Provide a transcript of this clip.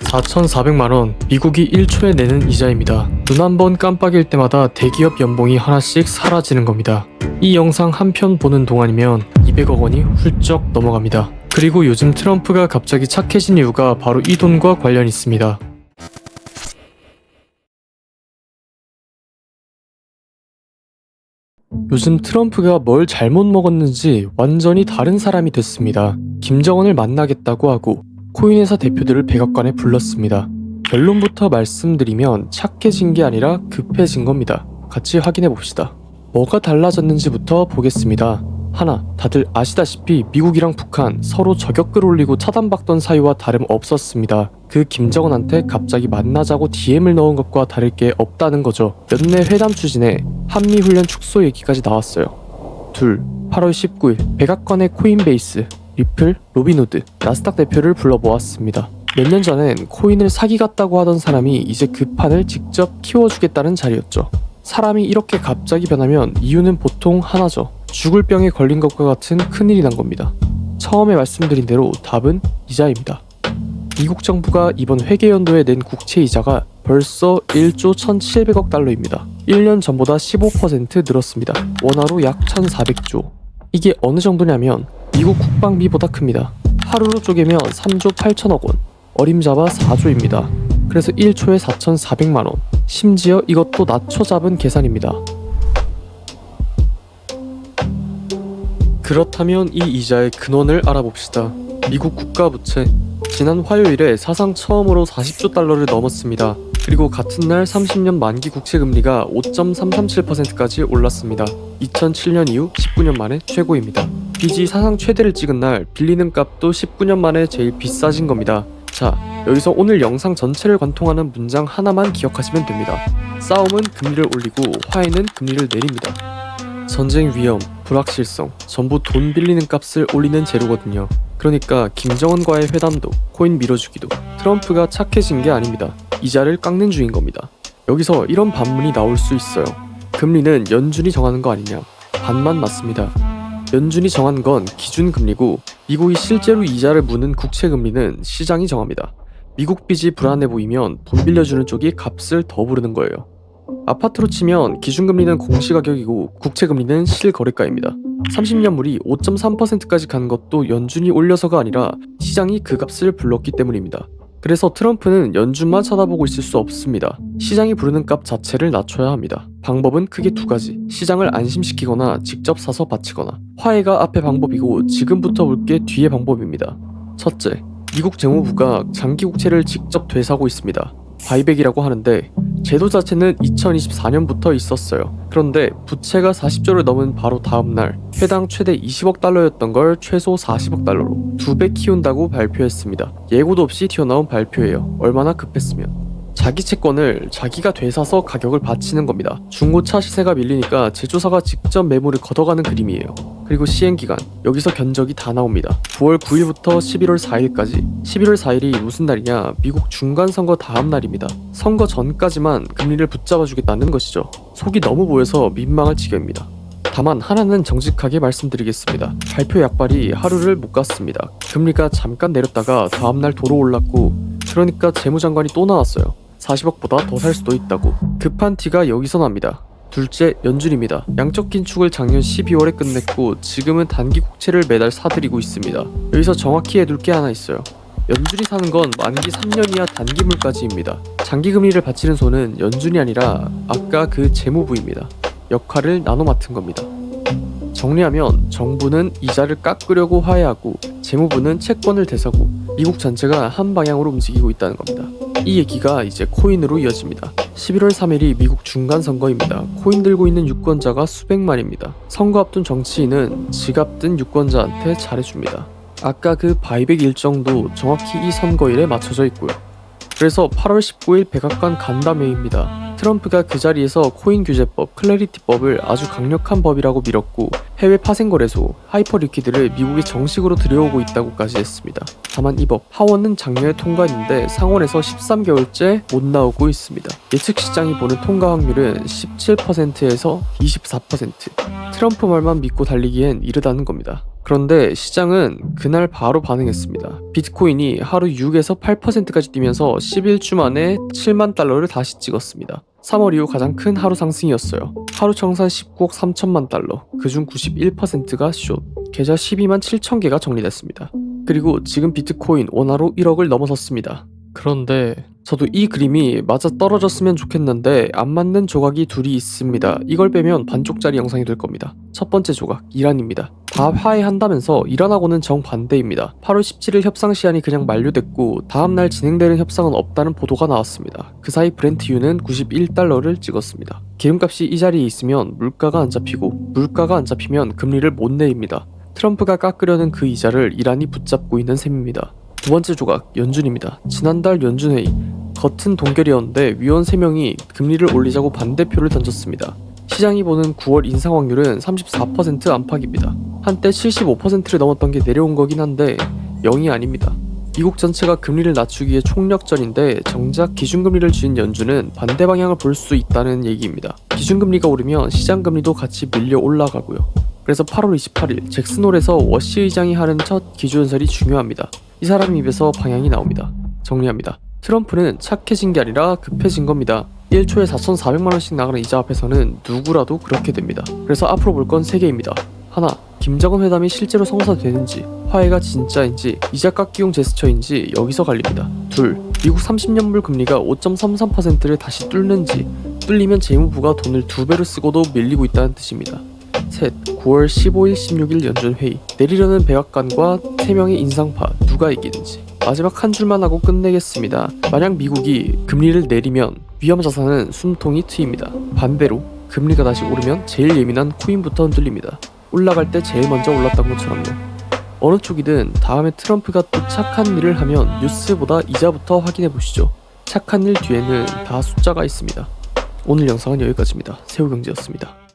4,400만원, 미국이 1초에 내는 이자입니다. 눈 한 번 깜빡일 때마다 대기업 연봉이 하나씩 사라지는 겁니다. 이 영상 한 편 보는 동안이면 200억 원이 훌쩍 넘어갑니다. 그리고 요즘 트럼프가 갑자기 착해진 이유가 바로 이 돈과 관련이 있습니다. 요즘 트럼프가 뭘 잘못 먹었는지 완전히 다른 사람이 됐습니다. 김정은을 만나겠다고 하고 코인회사 대표들을 백악관에 불렀습니다. 결론부터 말씀드리면 착해진 게 아니라 급해진 겁니다. 같이 확인해 봅시다. 뭐가 달라졌는지부터 보겠습니다. 하나, 다들 아시다시피 미국이랑 북한 서로 저격글 올리고 차단받던 사이와 다름없었습니다. 그 김정은한테 갑자기 만나자고 DM을 넣은 것과 다를 게 없다는 거죠. 연내 회담 추진에 한미훈련 축소 얘기까지 나왔어요. 둘, 8월 19일 백악관의 코인베이스, 리플, 로빈후드, 나스닥 대표를 불러모았습니다. 몇 년 전엔 코인을 사기 같다고 하던 사람이 이제 그 판을 직접 키워주겠다는 자리였죠. 사람이 이렇게 갑자기 변하면 이유는 보통 하나죠. 죽을 병에 걸린 것과 같은 큰일이 난 겁니다. 처음에 말씀드린 대로 답은 이자입니다. 미국 정부가 이번 회계연도에 낸 국채 이자가 벌써 1조 1,700억 달러입니다. 1년 전보다 15% 늘었습니다. 원화로 약 1,400조. 이게 어느 정도냐면 미국 국방비보다 큽니다. 하루로 쪼개면 3조 8천억 원, 어림잡아 4조입니다. 그래서 1초에 4,400만원. 심지어 이것도 낮춰 잡은 계산입니다. 그렇다면 이 이자의 근원을 알아봅시다. 미국 국가부채. 지난 화요일에 사상 처음으로 40조 달러를 넘었습니다. 그리고 같은 날 30년 만기 국채 금리가 5.337%까지 올랐습니다. 2007년 이후 19년 만에 최고입니다. 빚이 사상 최대를 찍은 날 빌리는 값도 19년 만에 제일 비싸진 겁니다. 자, 여기서 오늘 영상 전체를 관통하는 문장 하나만 기억하시면 됩니다. 싸움은 금리를 올리고 화해는 금리를 내립니다. 전쟁 위험, 불확실성, 전부 돈 빌리는 값을 올리는 재료거든요. 그러니까 김정은과의 회담도, 코인 밀어주기도 트럼프가 착해진 게 아닙니다. 이자를 깎는 중인 겁니다. 여기서 이런 반문이 나올 수 있어요. 금리는 연준이 정하는 거 아니냐? 반만 맞습니다. 연준이 정한 건 기준금리고 미국이 실제로 이자를 무는 국채금리는 시장이 정합니다. 미국 빚이 불안해 보이면 돈 빌려주는 쪽이 값을 더 부르는 거예요. 아파트로 치면 기준금리는 공시가격이고 국채금리는 실거래가입니다. 30년물이 5.3%까지 간 것도 연준이 올려서가 아니라 시장이 그 값을 불렀기 때문입니다. 그래서 트럼프는 연준만 쳐다보고 있을 수 없습니다. 시장이 부르는 값 자체를 낮춰야 합니다. 방법은 크게 두 가지. 시장을 안심시키거나 직접 사서 바치거나. 화해가 앞의 방법이고 지금부터 볼 게 뒤의 방법입니다. 첫째, 미국 재무부가 장기 국채를 직접 되사고 있습니다. 바이백이라고 하는데 제도 자체는 2024년부터 있었어요. 그런데 부채가 40조를 넘은 바로 다음날 회당 최대 20억 달러였던 걸 최소 40억 달러로 2배 키운다고 발표했습니다. 예고도 없이 튀어나온 발표예요. 얼마나 급했으면. 자기 채권을 자기가 되사서 가격을 받치는 겁니다. 중고차 시세가 밀리니까 제조사가 직접 매물을 걷어가는 그림이에요. 그리고 시행기간, 여기서 견적이 다 나옵니다. 9월 9일부터 11월 4일까지. 11월 4일이 무슨 날이냐? 미국 중간선거 다음 날입니다. 선거 전까지만 금리를 붙잡아주겠다는 것이죠. 속이 너무 보여서 민망할 지경입니다. 다만 하나는 정직하게 말씀드리겠습니다. 발표 약발이 하루를 못 갔습니다. 금리가 잠깐 내렸다가 다음날 도로 올랐고, 그러니까 재무장관이 또 나왔어요. 40억보다 더 살 수도 있다고. 급한 티가 여기서 납니다. 둘째, 연준입니다. 양적 긴축을 작년 12월에 끝냈고 지금은 단기 국채를 매달 사들이고 있습니다. 여기서 정확히 해둘 게 하나 있어요. 연준이 사는 건 만기 3년 이하 단기물까지입니다. 장기 금리를 바치는 손은 연준이 아니라 아까 그 재무부입니다. 역할을 나눠 맡은 겁니다. 정리하면 정부는 이자를 깎으려고 화해하고 재무부는 채권을 되사고 미국 전체가 한 방향으로 움직이고 있다는 겁니다. 이 얘기가 이제 코인으로 이어집니다. 11월 3일이 미국 중간선거입니다. 코인 들고 있는 유권자가 수백만입니다. 선거 앞둔 정치인은 지갑 든 유권자한테 잘해줍니다. 아까 그 바이백 일정도 정확히 이 선거일에 맞춰져 있고요. 그래서 8월 19일 백악관 간담회입니다. 트럼프가 그 자리에서 코인 규제법, 클래리티법을 아주 강력한 법이라고 밀었고 해외 파생거래소, 하이퍼리퀴드를 미국에 정식으로 들여오고 있다고까지 했습니다. 다만 이 법, 하원은 작년에 통과했는데 상원에서 13개월째 못 나오고 있습니다. 예측 시장이 보는 통과 확률은 17%에서 24%. 트럼프 말만 믿고 달리기엔 이르다는 겁니다. 그런데 시장은 그날 바로 반응했습니다. 비트코인이 하루 6에서 8%까지 뛰면서 11주 만에 7만 달러를 다시 찍었습니다. 3월 이후 가장 큰 하루 상승이었어요. 하루 청산 19억 3천만 달러, 그중 91%가 숏, 계좌 12만 7천 개가 정리됐습니다. 그리고 지금 비트코인 원화로 1억을 넘어섰습니다. 그런데 저도 이 그림이 맞아 떨어졌으면 좋겠는데 안 맞는 조각이 둘이 있습니다. 이걸 빼면 반쪽짜리 영상이 될 겁니다. 첫 번째 조각, 이란입니다. 다 화해한다면서 이란하고는 정반대입니다. 8월 17일 협상 시한이 그냥 만료됐고 다음날 진행되는 협상은 없다는 보도가 나왔습니다. 그 사이 브렌트유는 91달러를 찍었습니다. 기름값이 이 자리에 있으면 물가가 안 잡히고 물가가 안 잡히면 금리를 못 내립니다. 트럼프가 깎으려는 그 이자를 이란이 붙잡고 있는 셈입니다. 두 번째 조각, 연준입니다. 지난달 연준회의, 겉은 동결이었는데 위원 3명이 금리를 올리자고 반대표를 던졌습니다. 시장이 보는 9월 인상 확률은 34% 안팎입니다. 한때 75%를 넘었던 게 내려온 거긴 한데 0이 아닙니다. 미국 전체가 금리를 낮추기에 총력전인데 정작 기준금리를 쥐은 연준은 반대 방향을 볼 수 있다는 얘기입니다. 기준금리가 오르면 시장금리도 같이 밀려 올라가고요. 그래서 8월 28일 잭슨홀에서 워시 의장이 하는 첫 기조연설이 중요합니다. 이 사람 입에서 방향이 나옵니다. 정리합니다. 트럼프는 착해진 게 아니라 급해진 겁니다. 1초에 4,400만원씩 나가는 이자 앞에서는 누구라도 그렇게 됩니다. 그래서 앞으로 볼 건 3개입니다. 하나, 김정은 회담이 실제로 성사되는지, 화해가 진짜인지, 이자 깎기용 제스처인지 여기서 갈립니다. 둘, 미국 30년물 금리가 5.33%를 다시 뚫는지, 뚫리면 재무부가 돈을 2배로 쓰고도 밀리고 있다는 뜻입니다. 셋, 9월 15일, 16일 연준회의, 내리려는 백악관과 3명의 인상파 누가 이기는지. 마지막 한 줄만 하고 끝내겠습니다. 만약 미국이 금리를 내리면 위험 자산은 숨통이 트입니다. 반대로 금리가 다시 오르면 제일 예민한 코인부터 흔들립니다. 올라갈 때 제일 먼저 올랐던 것처럼요. 어느 쪽이든 다음에 트럼프가 또 착한 일을 하면 뉴스보다 이자부터 확인해 보시죠. 착한 일 뒤에는 다 숫자가 있습니다. 오늘 영상은 여기까지입니다. 새우경제였습니다.